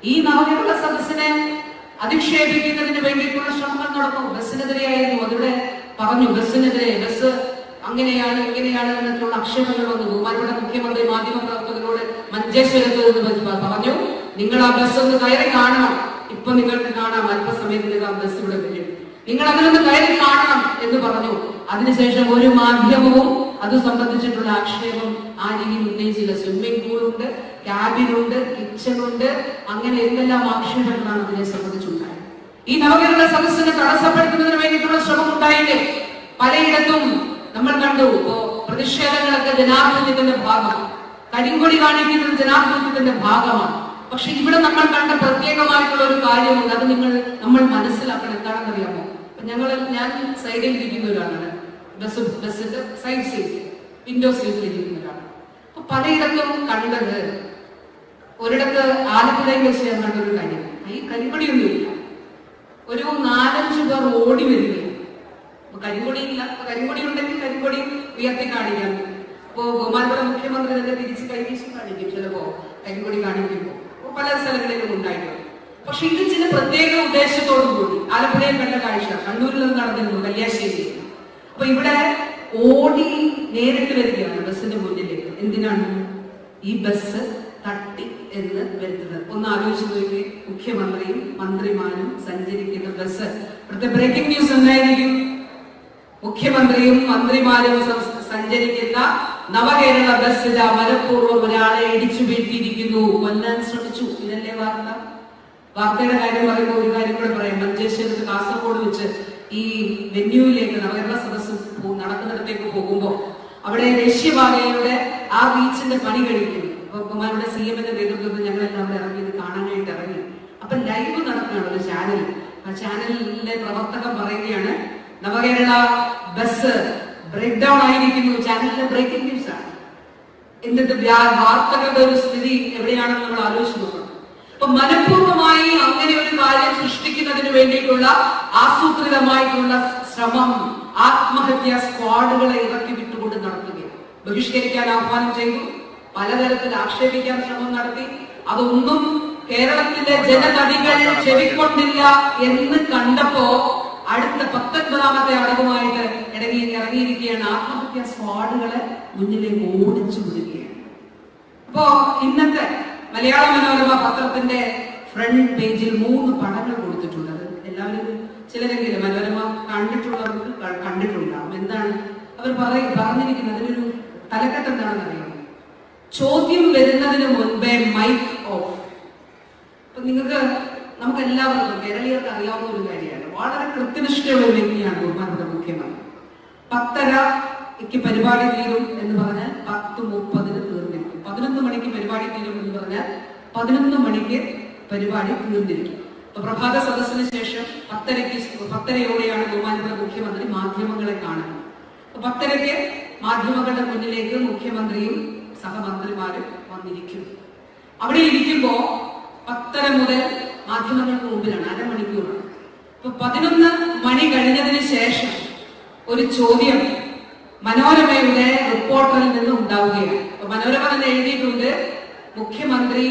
ഈ നവകേരള സദസ്സിനെ അധിക്ഷേപിക്കുന്നതിന് വേണ്ടിയിട്ടുള്ള ശ്രമങ്ങൾ നടന്നു. ബസ്സിനെതിരെയായിരുന്നു. അതിവിടെ പറഞ്ഞു, ബസ്സിനെതിരെ, ബസ് അങ്ങനെയാണ് ഇങ്ങനെയാണ് എന്നൊക്കെയുള്ള ആക്ഷേപങ്ങൾ വന്നു. ബഹുമാനപ്പെട്ട മുഖ്യമന്ത്രി മാധ്യമ പ്രവർത്തകരോട് മഞ്ചേശ്വരത്ത് പറഞ്ഞു, നിങ്ങൾ ആ ബസ് ഒന്ന് കയറി കാണണം. ഇപ്പൊ നിങ്ങൾക്ക് കാണാം, അല്പസമയത്തിന് ആ ബസ് ഇവിടെ വരും, നിങ്ങൾ അതിലൊന്ന് കയറി കാണണം എന്ന് പറഞ്ഞു. അതിനുശേഷം ഒരു മാധ്യമവും അത് സംബന്ധിച്ചിട്ടുള്ള ആക്ഷേപം ആ രീതിയിൽ ഉന്നയിച്ചില്ല. സ്വിമ്മിംഗ് പൂളുണ്ട്, ക്യാബിനുണ്ട്, കിച്ചണുണ്ട്, അങ്ങനെ എന്തെല്ലാം ആക്ഷേപങ്ങളാണ് അതിനെ സംബന്ധിച്ചുണ്ടായത്. ഈ നവകേരള സദസ്സിനെ തടസ്സപ്പെടുത്തുന്നതിന് വേണ്ടിയിട്ടുള്ള ശ്രമം ഉണ്ടായില്ലേ? പലയിടത്തും നമ്മൾ കണ്ടു. ഇപ്പോ പ്രതിഷേധങ്ങളൊക്കെ ജനാധിപത്യത്തിന്റെ ഭാഗമാണ്, കരിങ്കൊടി കാണിക്കുന്നത് ജനാധിപത്യത്തിന്റെ ഭാഗമാണ്. പക്ഷെ ഇവിടെ നമ്മൾ കണ്ട പ്രത്യേകമായിട്ടുള്ള ഒരു കാര്യമുണ്ട്. അത് നമ്മൾ മനസ്സിലാക്കണം. എന്താണെന്ന് അറിയാമോ? ഞാൻ സൈഡിൽ ഇരിക്കുന്ന ഒരാളാണ്, ബസ്സിന്റെ സൈഡ് സീറ്റ്, വിൻഡോ സീറ്റിൽ ഇരിക്കുന്ന ഒരാളാണ്. അപ്പൊ പലയിടത്തും കണ്ടത്, ഒരിടത്ത് ആലപ്പുഴയിൽ വെച്ച് ഞാൻ കണ്ടൊരു കാര്യം, ഈ കരിങ്കൊടിയൊന്നുമില്ല, ഒരു 4-5 പേർ ഓടി വരികയാണ്. കരിങ്കൊടി ഇല്ല, കരിങ്കൊടി ഉണ്ടെങ്കിൽ കരിങ്കൊടി ഉയർത്തി കാണിക്കാം. ഇപ്പോ ബഹുമാനപ്പെട്ട മുഖ്യമന്ത്രി തന്നെ തിരിച്ച് കൈവീശി കാണിക്കും ചിലപ്പോ കരിങ്കൊടി കാണിക്കുമ്പോൾ. പല സ്ഥലങ്ങളിലും ഉണ്ടായിട്ടുണ്ട്. പക്ഷെ ഇത് ചില പ്രത്യേക ഉദ്ദേശത്തോടും കൂടി ആലപ്പുഴയിൽ കണ്ട കാഴ്ച കണ്ണൂരിൽ നിന്ന് നടന്നിരുന്നു, കല്യാശ്ശേരി. അപ്പൊ ഇവിടെ ഓടി നേരിട്ട് വരികയാണ് ബസ്സിന്റെ മുന്നിലേക്ക്. എന്തിനാണ്? ഈ ബസ് തട്ടി എന്ന് വരുത്തുന്നത്. ഒന്ന് ആലോചിച്ച് നോക്കി, മുഖ്യമന്ത്രിയും മന്ത്രിമാരും സഞ്ചരിക്കുന്ന ബസ്. ഇവിടുത്തെ ബ്രേക്കിംഗ് ന്യൂസ് എന്തായിരിക്കും? മുഖ്യമന്ത്രിയും മന്ത്രിമാരും സഞ്ചരിക്കുന്ന നവകേരള ബസ് മനഃപൂർവ്വം ഒരാളെ ഇടിച്ചു വീഴ്ത്തിയിരിക്കുന്നു, കൊല്ലാൻ ശ്രമിച്ചു. ഇതല്ലേ വാർത്ത? വാർത്തയുടെ കാര്യം പറയുമ്പോൾ ഒരു കാര്യം കൂടെ പറയാം. മഞ്ചേശ്വരത്ത് കാസർഗോഡ് വെച്ച് ഈ വെന്യൂവിലേക്ക്, നവകേരള സദസ്സ് നടക്കുന്നിടത്തേക്ക് പോകുമ്പോൾ അവിടെ ദേശീയപാതയുടെ ആ ബീച്ചിന്റെ പണി കഴിക്കും. ബഹുമാനയുടെ CM-ന്റെ നേതൃത്വത്തിൽ ഞങ്ങളെല്ലാം അവിടെ ഇറങ്ങി ഇത് കാണാനായിട്ട് ഇറങ്ങി. അപ്പൊ ലൈവ് നടക്കുകയാണ് ഒരു ചാനൽ. ആ ചാനലിലെ പ്രവർത്തകൻ പറയുകയാണ്, നവകേരള ബസ് ബ്രേക്ക് ഡൗൺ ആയിരിക്കുന്നു. ചാനലിലെ ബ്രേക്കിംഗ് ന്യൂസ് ആണ്. എന്നിട്ട് വാർത്തകളുടെ ഒരു സ്ഥിതി എവിടെയാണെന്ന് നമ്മൾ ആലോചിച്ച് നോക്കണം. അപ്പൊ മനഃപൂർവ്വമായി അങ്ങനെ ഒരു കാര്യം സൃഷ്ടിക്കുന്നതിന് വേണ്ടിയിട്ടുള്ള ആസൂത്രിതമായിട്ടുള്ള ശ്രമം ആത്മഹത്യാ സ്ക്വാഡുകളെ ഇറക്കി വിട്ടുകൊണ്ട് നടത്തുകയാണ്. ബഹിഷ്കരിക്കാൻ ആഹ്വാനം ചെയ്തു, പലതരത്തിൽ ആക്ഷേപിക്കാൻ ശ്രമം നടത്തി. അതൊന്നും കേരളത്തിലെ ജനതടികൾ ചെവിക്കൊണ്ടില്ല എന്ന് കണ്ടപ്പോ അടുത്ത 19ാമത്തെ അടവുമായിട്ട് ഇറങ്ങിയിരിക്കുകയാണ്. ആത്മഹത്യാ സ്ക്വാഡുകളെ മുന്നിലേക്ക് ഓടിച്ചു വിടുകയാണ്. അപ്പോ ഇന്നത്തെ മലയാള മനോരമ പത്രത്തിന്റെ ഫ്രണ്ട് പേജിൽ 3 പടങ്ങൾ കൊടുത്തിട്ടുണ്ട്. എല്ലാവരും ചിലരെങ്കിലും മനോരമ കണ്ടിട്ടുള്ളവർക്ക് കണ്ടിട്ടുണ്ടാവും. എന്താണ് അവർ പറഞ്ഞിരിക്കുന്നത്? അതിനൊരു തലക്കെട്ട് എന്താണെന്ന് അറിയാമോ? ചോദ്യം വരുന്നതിന് മുൻപേ മൈക്ക് ഓഫ്. അപ്പൊ നമുക്ക് എല്ലാവർക്കും കേരളീയർക്ക് അറിയാവുന്ന ഒരു കാര്യമാണ്. വളരെ കൃത്യനിഷ്ഠയുള്ള ഒരു വ്യക്തിയാണ് ബഹുമാനപ്പെട്ട മുഖ്യമന്ത്രി. 10:30 പരിപാടി തീരും എന്ന് പറഞ്ഞാൽ 10:30 തീർന്നിരിക്കും. 11 മണിക്ക് പരിപാടി തീരും എന്ന് പറഞ്ഞാൽ 11 മണിക്ക് പരിപാടി തീർന്നിരിക്കും. അപ്പൊ പ്രഭാത സദസ്സിന് ശേഷം 10:30 ബഹുമാനപ്പെട്ട മുഖ്യമന്ത്രി മാധ്യമങ്ങളെ കാണുന്നത്. 10:30 മാധ്യമങ്ങളുടെ മുന്നിലേക്ക് മുഖ്യമന്ത്രിയും സഹമന്ത്രിമാരും വന്നിരിക്കും. അവിടെ ഇരിക്കുമ്പോ 10:30 മുതൽ മാധ്യമങ്ങൾക്ക് മുമ്പിലാണ്, അരമണിക്കൂറാണ്. അപ്പൊ 11 മണി കഴിഞ്ഞതിന് ശേഷം ഒരു ചോദ്യം മനോരമയുടെ റിപ്പോർട്ടറിൽ നിന്ന് ഉണ്ടാവുകയാണ്. അപ്പൊ മനോരമ തന്നെ എഴുതിയിട്ടുണ്ട്, മുഖ്യമന്ത്രി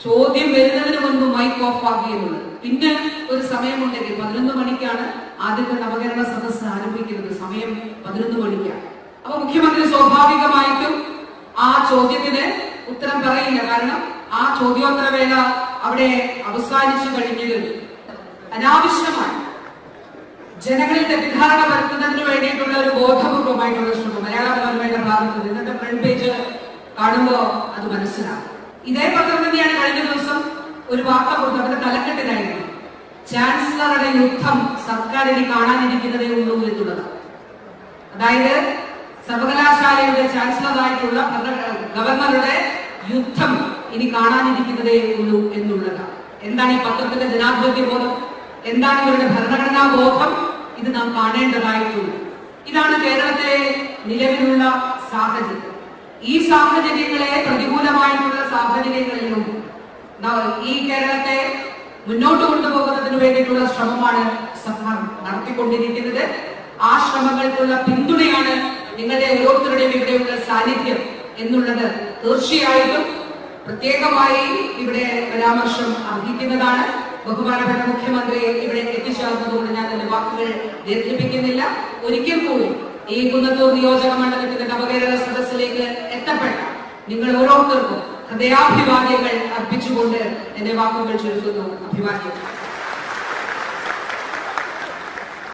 ചോദ്യം വരുന്നതിന് മുൻപ് മൈക്ക് ഓഫ് ആക്കി എന്നുള്ളത്. പിന്നെ ഒരു സമയമുണ്ടെങ്കിൽ 11 മണിക്കാണ് ആദ്യത്തെ നവകേരള സദസ്സ് ആരംഭിക്കുന്നത്. സമയം 11 മണിക്കാണ്. അപ്പൊ മുഖ്യമന്ത്രി സ്വാഭാവികമായിട്ടും ആ ചോദ്യത്തിന് ഉത്തരം പറയില്ല. കാരണം ആ ചോദ്യോത്തരവേള അവിടെ അവസാനിച്ചു കഴിഞ്ഞത് അനാവശ്യമാണ്. ജനങ്ങളിൽ തെറ്റിദ്ധാരണ വരുത്തുന്നതിന് വേണ്ടിയിട്ടുള്ള ഒരു ബോധപൂർവമായിട്ടുള്ള ശ്രമം മലയാള മനോരമയുടെ ഭാഗത്ത് ഇന്നത്തെ ഫ്രണ്ട് പേജ് കാണുമ്പോൾ അത് മനസ്സിലാവും. ഇതേ പത്രം തന്നെയാണ് കഴിഞ്ഞ ദിവസം ഒരു വാർത്ത കൊടുത്തത്. അതിന്റെ തലക്കെട്ടിലായിരുന്നു, ചാൻസലറുടെ യുദ്ധം സർക്കാരിന് കാണാനിരിക്കുന്നതേ ഉള്ളൂ എന്നുള്ളത്. അതായത് സർവകലാശാലയുടെ ചാൻസലറായിട്ടുള്ള ഗവർണറുടെ യുദ്ധം ഇനി കാണാനിരിക്കുന്നതേ ഉള്ളൂ എന്നുള്ളതാണ്. എന്താണ് ഈ പത്രത്തിന്റെ ജനാധിപത്യ ബോധം? എന്താണ് ഇവരുടെ ഭരണഘടനാ ബോധം? ഇത് നാം കാണേണ്ടതായിട്ടുണ്ട്. ഇതാണ് കേരളത്തിലെ നിലവിലുള്ള സാഹചര്യം. ഈ സാഹചര്യങ്ങളെ, പ്രതികൂലമായിട്ടുള്ള സാഹചര്യങ്ങളിലും ഈ കേരളത്തെ മുന്നോട്ട് കൊണ്ടുപോകുന്നതിന് വേണ്ടിയിട്ടുള്ള ശ്രമമാണ് സർക്കാർ നടത്തിക്കൊണ്ടിരിക്കുന്നത്. ആ ശ്രമങ്ങൾക്കുള്ള പിന്തുണയാണ് നിങ്ങളുടെ ഓരോരുത്തരുടെയും ഇവിടെയുള്ള സാന്നിധ്യം എന്നുള്ളത് തീർച്ചയായിട്ടും പ്രത്യേകമായി ഇവിടെ പരാമർശം അർഹിക്കുന്നതാണ്. ബഹുമാനപ്പെട്ട മുഖ്യമന്ത്രി ഇവിടെ എത്തിച്ചേർന്നതുകൊണ്ട് ഞാൻ എന്റെ വാക്കുകൾ ദീർഘിപ്പിക്കുന്നില്ല. ഒരിക്കൽ കൂടി ഈ കുന്നത്തൂർ നിയോജക മണ്ഡലത്തിന്റെ നവകേരള സദസ്സിലേക്ക് എത്തപ്പെട്ട നിങ്ങൾ ഓരോരുത്തർക്കും ഹൃദയാഭിവാദ്യങ്ങൾ അർപ്പിച്ചുകൊണ്ട് എന്റെ വാക്കുകൾ ചുരുക്കുന്നു. അഭിവാദ്യം.